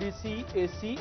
DC, AC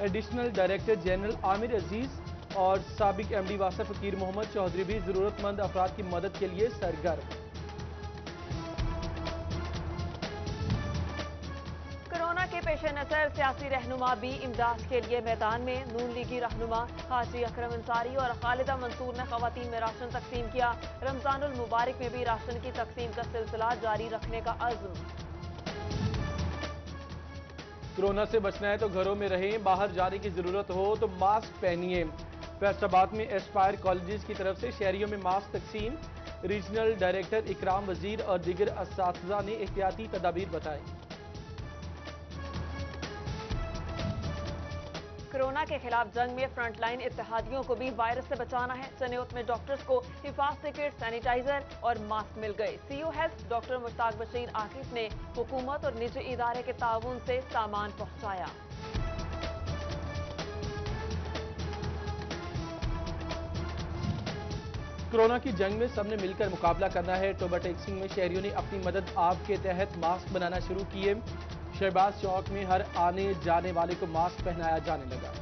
additional director general Amir Aziz اور سابق M D واسف فقیر محمد چودھری بھی ضرورت مند افراد کی مدد کے لیے سرگرم۔ کورونا کے پیش نظر سیاسی رہنما بھی امداد کے لیے میدان میں۔ نون لیگی رہنما حاجی اکرم انصاری اور خالدہ منصور نے خواتین میں راشن تقسیم کیا۔ رمضان المبارک میں بھی راشن کی تقسیم کا سلسلہ جاری رکھنے کا عزم۔ کورونا سے بچنا ہے تو گھروں میں رہیں، باہر جانے کی ضرورت ہو تو ماسک پہنیے۔ فیصل آباد میں ایسپائر کالجز کی طرف سے شہریوں میں ماسک تقسیم۔ ریجنل ڈائریکٹر اکرام وزیر اور دیگر اساتذہ نے احتیاطی تدابیر بتائی۔ کورونا کے خلاف جنگ میں فرنٹ لائن اتحادیوں کو بھی وائرس سے بچانا ہے۔ چنیوت میں ڈاکٹرز کو حفاظتی کٹ، سینیٹائزر اور ماسک مل گئے۔ سی او ہیلتھ ڈاکٹر مشتاق بشیر عاکف نے حکومت اور نجی ادارے کے تعاون سے سامان پہنچایا۔ کورونا کی جنگ میں سب نے مل کر مقابلہ کرنا ہے۔ ٹوبہ ٹیکسنگ میں شہریوں نے اپنی مدد آپ کے تحت ماسک بنانا شروع کیے۔ شہباز چوک میں ہر آنے جانے والے کو ماسک پہنایا جانے لگا۔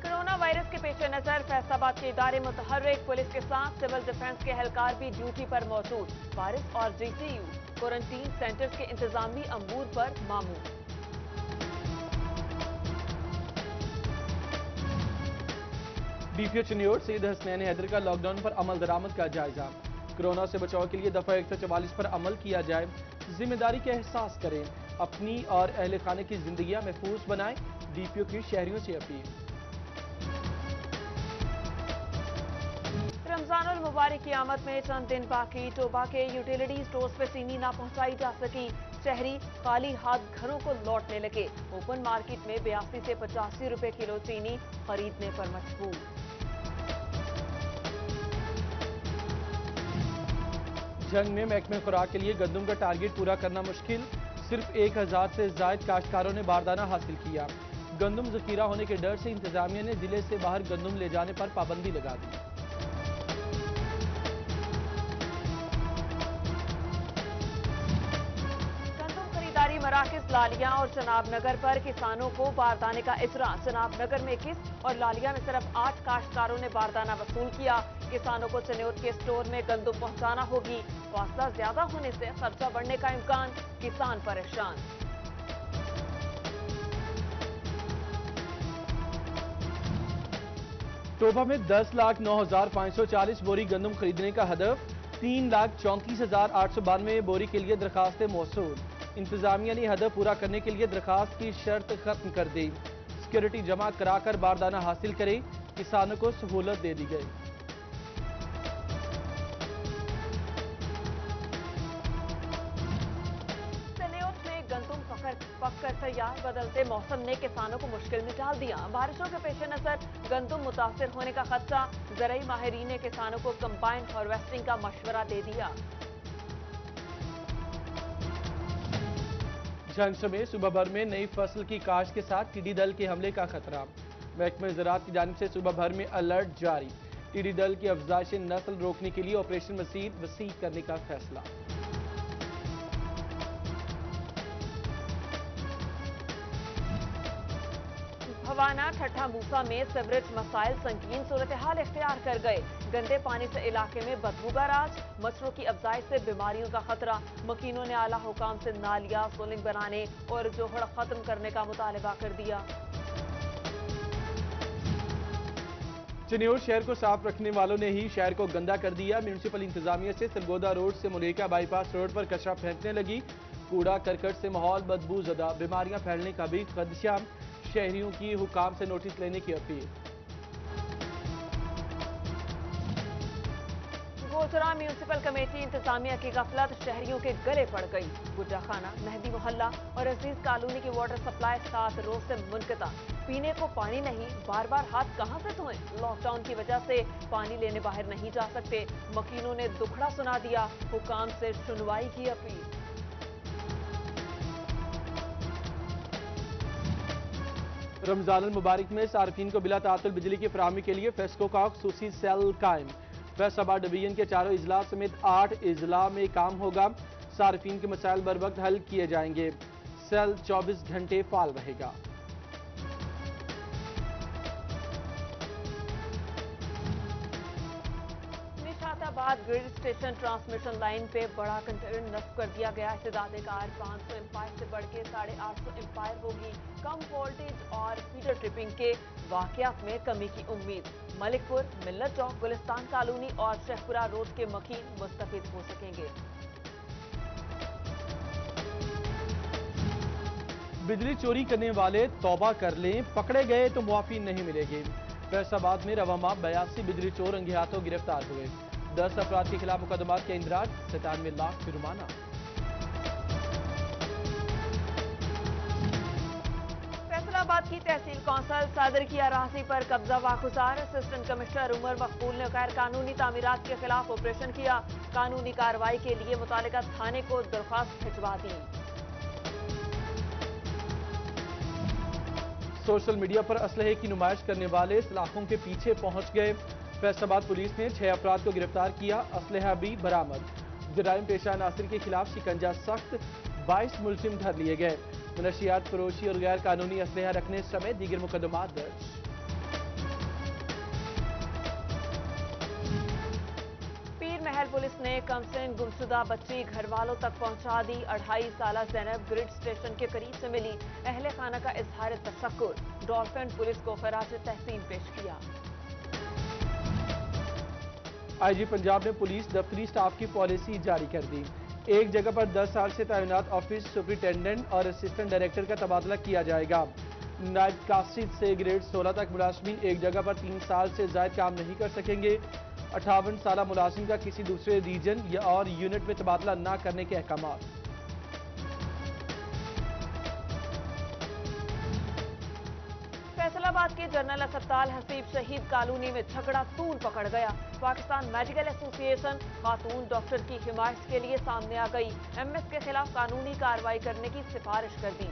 کورونا وائرس کے پیش نظر فیصل آباد کے ادارے متحرک، پولیس کے ساتھ سول ڈیفنس کے اہلکار بھی ڈیوٹی پر موجود۔ وائرس اور جی سی یو کوارنٹین سینٹرز کے انتظامی امور پر مامور۔ ڈی پی او چنیوٹ سید حسنین حیدر کا لاک ڈاؤن پر عمل درآمد کا جائزہ۔ کورونا سے بچاؤ کے لیے دفعہ 144 پر عمل کیا جائے، ذمہ داری کا احساس کریں، اپنی اور اہل خانے کی زندگیاں محفوظ بنائیں، ڈی پی او کی شہریوں سے اپیل۔ رمضان المبارک کی آمد میں چند دن باقی، ٹوبہ کے یوٹیلیٹی سٹورز پہ چینی نہ پہنچائی جا سکی۔ شہری خالی ہاتھ گھروں کو لوٹنے لگے۔ اوپن مارکیٹ میں 82 سے 85 روپے کلو چینی خریدنے پر مجبور۔ جنگ میں محکمہ خوراک کے لیے گندم کا ٹارگٹ پورا کرنا مشکل، صرف 1000 سے زائد کاشتکاروں نے باردانہ حاصل کیا۔ گندم ذخیرہ ہونے کے ڈر سے انتظامیہ نے ضلع سے باہر گندم لے جانے پر پابندی لگا دی۔ گندم خریداری مراکز لالیاں اور چناب نگر پر کسانوں کو باردانے کا اجرا۔ چناب نگر میں 21 اور لالیاں میں صرف 8 کاشتکاروں نے باردانہ وصول کیا۔ کسانوں کو چنیوت کے سٹور میں گندم پہنچانا ہوگی۔ فاصلہ زیادہ ہونے سے خرچہ بڑھنے کا امکان، کسان پریشان۔ ٹوبہ میں 10,09,540 بوری گندم خریدنے کا ہدف، 3,34,892 بوری کے لیے درخواستیں موصول۔ انتظامیہ نے ہدف پورا کرنے کے لیے درخواست کی شرط ختم کر دی۔ سیکیورٹی جمع کرا کر باردانہ حاصل کرے، کسانوں کو سہولت دے دی گئی۔ پک کر تیار، بدلتے موسم نے کسانوں کو مشکل میں ڈال دیا۔ بارشوں کے پیش نظر گندم متاثر ہونے کا خدشہ، زرعی ماہرین نے کسانوں کو کمبائن ہارویسٹنگ کا مشورہ دے دیا۔ جھنگسر میں صوبہ بھر میں نئی فصل کی کاشت کے ساتھ ٹڈی دل کے حملے کا خطرہ، محکمہ زراعت کی جانب سے صوبہ بھر میں الرٹ جاری۔ ٹڈی دل کی افزائش نسل روکنے کے لیے آپریشن مزید وسیع کرنے کا فیصلہ۔ بھوانا ٹھٹھا موسا میں سیوریج مسائل سنگین صورتحال اختیار کر گئے۔ گندے پانی سے علاقے میں بدبو کا راج، مچھروں کی افزائش سے بیماریوں کا خطرہ۔ مکینوں نے اعلیٰ حکام سے نالیاں سولنگ بنانے اور جوہڑ ختم کرنے کا مطالبہ کر دیا۔ چنیوٹ شہر کو صاف رکھنے والوں نے ہی شہر کو گندا کر دیا۔ میونسپل انتظامیہ سے سرگودا روڈ سے ملیکا بائی پاس روڈ پر کچرا پھینکنے لگی۔ کوڑا کرکٹ سے ماحول بدبو زدہ، بیماریاں پھیلنے کا بھی خدشہ، شہریوں کی حکام سے نوٹس لینے کی اپیل۔ گوجرا میونسپل کمیٹی انتظامیہ کی غفلت شہریوں کے گلے پڑ گئی۔ گجا خانہ، مہدی محلہ اور عزیز کالونی کی واٹر سپلائی 7 روز سے منقطع، پینے کو پانی نہیں، بار بار ہاتھ کہاں سے دھوئیں؟ لاک ڈاؤن کی وجہ سے پانی لینے باہر نہیں جا سکتے، مکینوں نے دکھڑا سنا دیا، حکام سے سنوائی کی اپیل۔ رمضان المبارک میں صارفین کو بلا تعطل بجلی کی فراہمی کے لیے فیسکو کا خصوصی سیل قائم۔ فیصل آباد ڈویژن کے 4 اضلاع سمیت 8 اضلاع میں کام ہوگا۔ صارفین کے مسائل بر وقت حل کیے جائیں گے۔ سیل 24 گھنٹے فعال رہے گا۔ نشات آباد گریڈ اسٹیشن ٹرانسمیشن لائن پہ بڑا کنٹینر نصب کر دیا گیا۔ استعداد کار 500 امپائر سے بڑھ کے 850 امپائر ہوگی۔ کم وولٹیج اور فیڈر ٹرپنگ کے واقعات میں کمی کی امید۔ ملک پور، ملت چوک، گلستان کالونی اور شیخ پورہ روڈ کے مکین مستفید ہو سکیں گے۔ بجلی چوری کرنے والے توبہ کر لیں، پکڑے گئے تو معافی نہیں ملے گی۔ فیصل آباد میں رواں ماہ 82 بجلی چور رنگے ہاتھوں گرفتار ہوئے۔ 10 افراد کے خلاف مقدمات کے اندراج، 97 لاکھ جرمانہ۔ فیصل آباد کی تحصیل کونسل صدر کی اراضی پر قبضہ واگزار۔ اسسٹنٹ کمشنر عمر مقبول نے غیر قانونی تعمیرات کے خلاف آپریشن کیا۔ قانونی کارروائی کے لیے متعلقہ تھانے کو درخواست بھجوا دی۔ سوشل میڈیا پر اسلحے کی نمائش کرنے والے سلاخوں کے پیچھے پہنچ گئے۔ فیصل آباد پولیس نے 6 افراد کو گرفتار کیا، اسلحہ بھی برآمد۔ جرائم پیشہ عناصر کے خلاف شکنجہ سخت، 22 ملزم دھر لیے گئے۔ منشیات فروشی اور غیر قانونی اسلحہ رکھنے سمیت دیگر مقدمات درج۔ پیر محل پولیس نے کمسن گمشدہ بچی گھر والوں تک پہنچا دی۔ 2.5 سالہ زینب گریڈ اسٹیشن کے قریب سے ملی۔ اہل خانہ کا اظہار تشکر۔ ڈولفن پولیس کو خراج تحسین پیش کیا۔ آئی جی پنجاب نے پولیس دفتری سٹاف کی پالیسی جاری کر دی۔ ایک جگہ پر 10 سال سے تعینات آفس سپرنٹینڈنٹ اور اسسٹنٹ ڈائریکٹر کا تبادلہ کیا جائے گا۔ نائب قاصد سے گریڈ 16 تک ملازمین ایک جگہ پر 3 سال سے زائد کام نہیں کر سکیں گے۔ 58 سالہ ملازم کا کسی دوسرے ریجن یا اور یونٹ میں تبادلہ نہ کرنے کے احکامات۔ فیصل آباد کے جنرل اسپتال حسیب شہید کالونی میں جھگڑا طول پکڑ گیا۔ پاکستان میڈیکل ایسوسی ایشن خاتون ڈاکٹر کی حمایت کے لیے سامنے آ گئی۔ ایم ایس کے خلاف قانونی کارروائی کرنے کی سفارش کر دی۔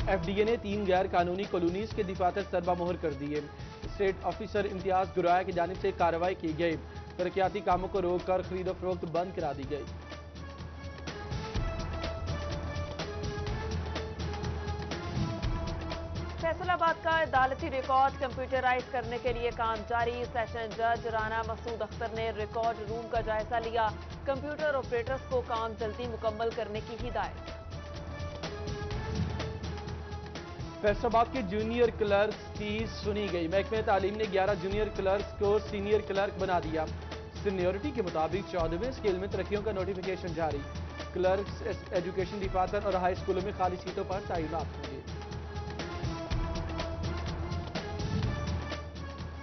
ایف ڈی اے نے 3 غیر قانونی کالونیز کے دفاتر سربا مہر کر دیے۔ اسٹیٹ آفیسر امتیاز گرایا کی جانب سے کارروائی کی گئی۔ ترقیاتی کاموں کو روک کر خرید و فروخت بند کرا دی گئی۔ فیصل آباد کا عدالتی ریکارڈ کمپیوٹرائز کرنے کے لیے کام جاری۔ سیشن جج رانا مسعود اختر نے ریکارڈ روم کا جائزہ لیا۔ کمپیوٹر آپریٹرز کو کام جلدی مکمل کرنے کی ہدایت۔ فیصل آباد کے جونیئر کلرکس کی سنی گئی۔ محکمہ تعلیم نے 11 جونیئر کلرکس کو سینئر کلرک بنا دیا۔ سینیورٹی کے مطابق 14ویں اسکیل میں ترقیوں کا نوٹیفیکیشن جاری۔ کلرکس ایجوکیشن دفاتر اور ہائی اسکولوں میں خالی سیٹوں پر تعینات ہوں گے۔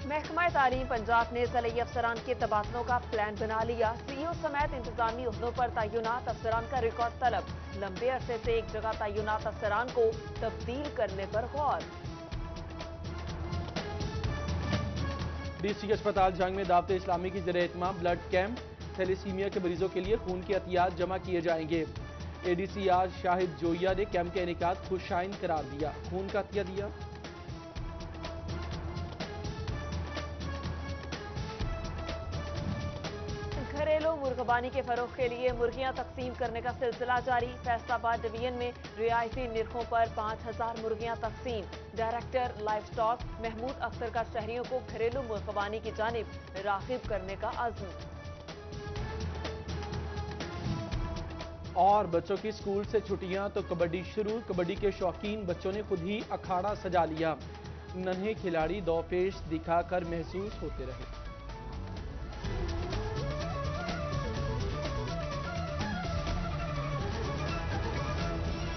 محکمہ تعلیم پنجاب نے ضلعی افسران کے تبادلوں کا پلان بنا لیا۔ سی او سمیت انتظامی عہدوں پر تعینات افسران کا ریکارڈ طلب۔ لمبے عرصے سے ایک جگہ تعینات افسران کو تبدیل کرنے پر غور۔ ڈی سی اسپتال جنگ میں دعوت اسلامی کی زیر اہتمام بلڈ کیمپ۔ تھیلیسیمیا کے مریضوں کے لیے خون کے عطیات جمع کیے جائیں گے۔ اے ڈی سی آج شاہد جویا نے کیمپ کا انعقاد خوشائن قرار دیا۔ خون کا عطیہ دیا۔ گھریلو مرغبانی کے فروغ کے لیے مرغیاں تقسیم کرنے کا سلسلہ جاری۔ فیصل آباد ڈویژن میں رعایتی نرخوں پر 5000 مرغیاں تقسیم۔ Director life stock Mahmood Akhtar کا شہریوں کو گھریلو مرغبانی کی جانب راغب کرنے کا عزم۔ اور بچوں کی سکول سے چھٹیاں تو کبڈی شروع۔ کبڈی کے شوقین بچوں نے خود ہی اکھاڑا سجا لیا۔ ننھے کھلاڑی دو پیش دکھا کر محسوس ہوتے رہے۔